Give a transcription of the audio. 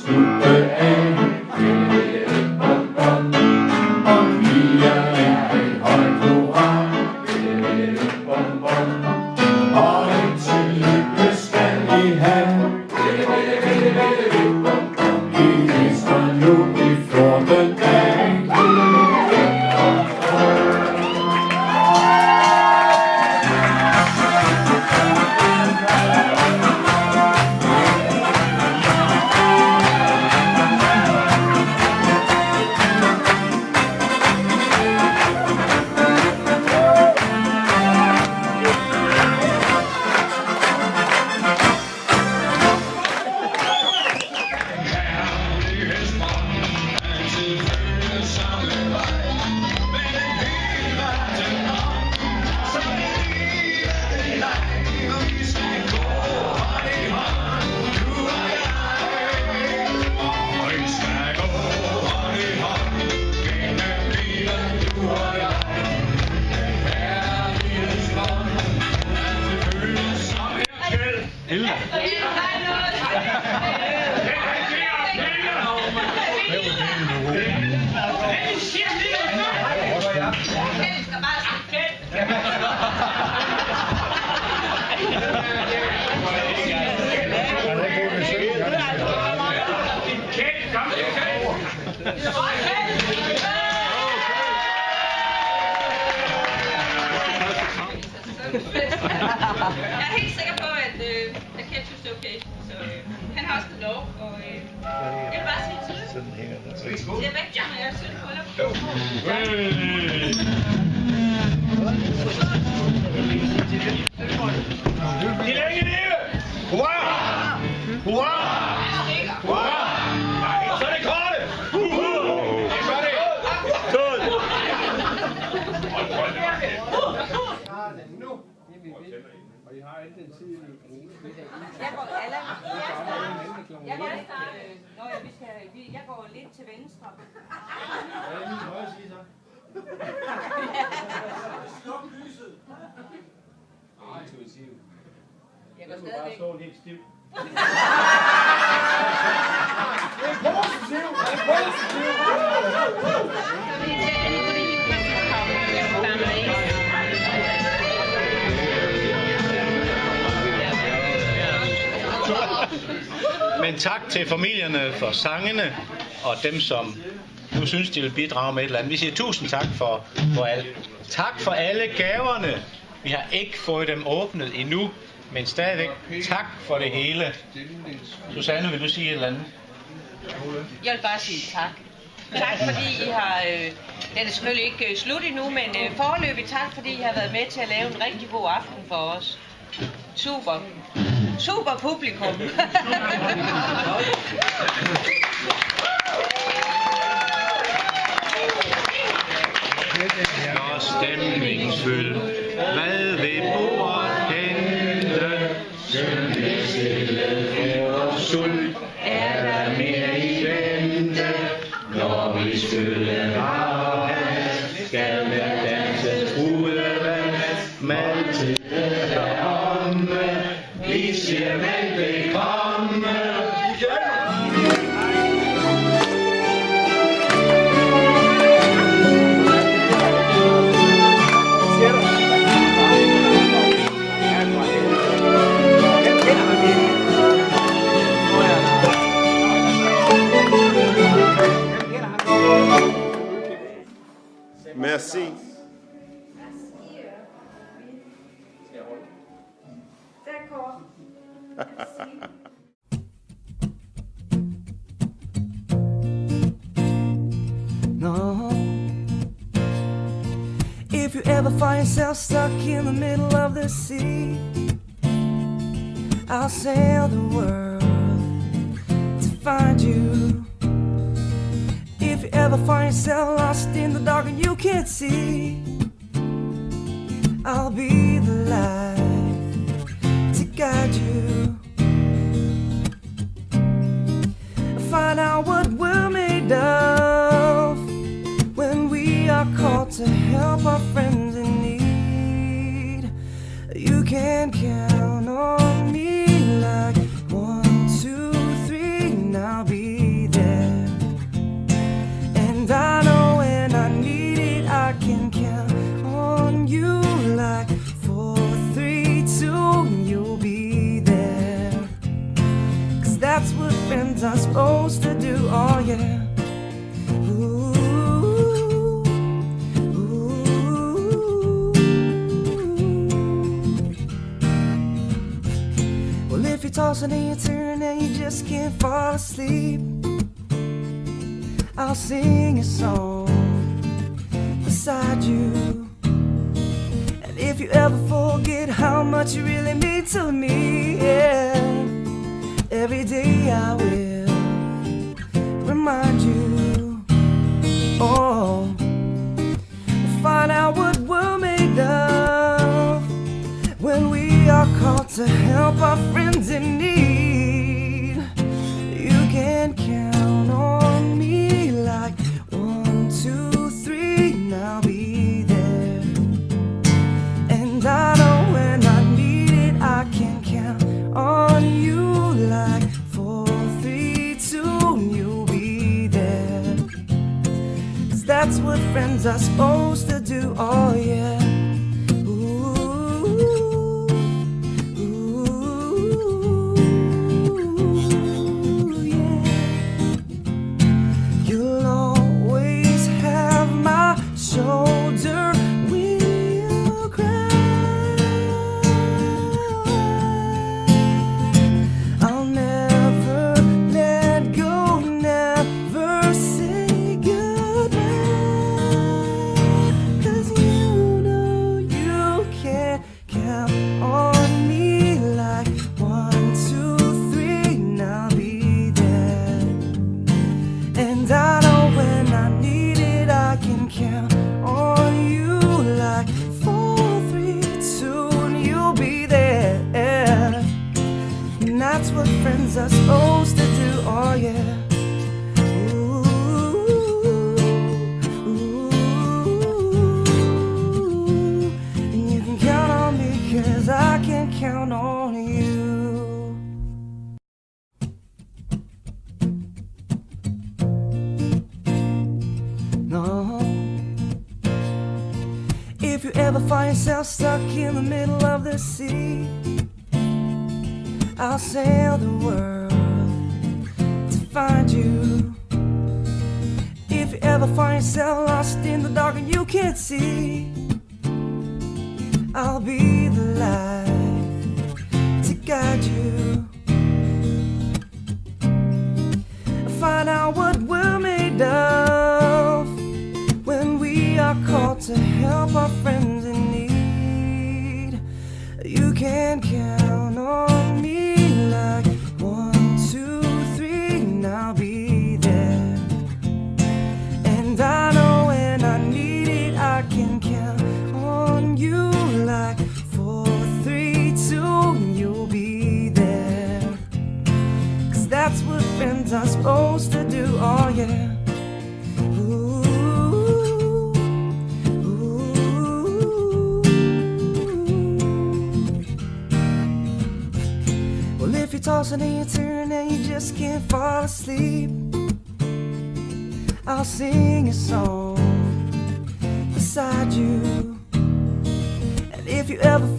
slutte af. Og piger er i høj hurra. Og en tillykke skal I have. I fester nu i 14 dage. Jeg er helt sikker på, at Kent synes, det er okay. Så han har også fået lov, og jeg vil bare sige tillykke. Sådan hænger det. Det er væk, John, og jeg synes, De længe leve! Hurra! Hurra! Hurra! Så er det korte! Så er det død! Og I har alle den tid, I vil bruge. Jeg går lidt til venstre. Hvad er min højre sige så? Sluk lyset! Nej, skal vi sige. Jeg går bare stadigvæk. stå helt stiv. Det er positivt! Det er positivt! Men tak til familierne for sangene, og dem, som nu synes, de vil bidrage med et eller andet. Vi siger tusind tak for alt. Tak for alle gaverne. Vi har ikke fået dem åbnet endnu, men stadigvæk tak for det hele. Susanne, vil du sige et eller andet? Jeg vil bare sige tak. Tak fordi I har, den er selvfølgelig ikke slut endnu, men foreløbig tak fordi I har været med til at lave en rigtig god aften for os. Super. Super publikum. Nå, stemningsfyldt. Hvad vil bordet hente? Søndag stille for sult. Er der mere i vente? Når vi skulle have, skal der danses udvalgt. Maltid er omme. Vi siger velbekomme. Merci. No. If you ever find yourself stuck in the middle of the sea, I'll sail the world to find you. If you ever find yourself lost in the dark and you can't see, I'll be the light to guide you. Find out what we're made of when we are called to help our friends in need. You can count on me like 1, 2, 3, and I'll be friends are supposed to do. Oh yeah. Ooh, ooh. Well, if you're tossing and you're turning and you just can't fall asleep, I'll sing a song beside you. And if you ever forget how much you really mean to me, yeah, every day I will remind you. Oh, find out what we're made of when we are called to help our friends in need. You can count on me like 1, 2, 3, I'll be there. And I know when I need it, I can count on you like 4, 3, 2, you'll be there. 'Cause that's what friends are supposed to do. Oh yeah. Shoulder will cry. I'll never let go, never say goodbye. 'Cause you know you can count on me like 1, 2, 3, I'll be there. And I know when I need it, I can count on you like 4, 3, 2, and you'll be there. And that's what friends are supposed to do. Oh yeah. Ooh, ooh. And you can count on me 'cause I can count on you. No. If you ever find yourself stuck in the middle of the sea, I'll sail the world to find you. If you ever find yourself lost in the dark and you can't see, I'll be the light to guide you. Find out what we're made of when we are called to help our friends in need. You can count on me like 1, 2, 3, I'll be there. And I know when I need it, I can count on you like 4, 3, 2, you'll be there. 'Cause that's what friends are supposed to do. Oh yeah. If you're tossing and you're turning and you just can't fall asleep, I'll sing a song beside you. And if you ever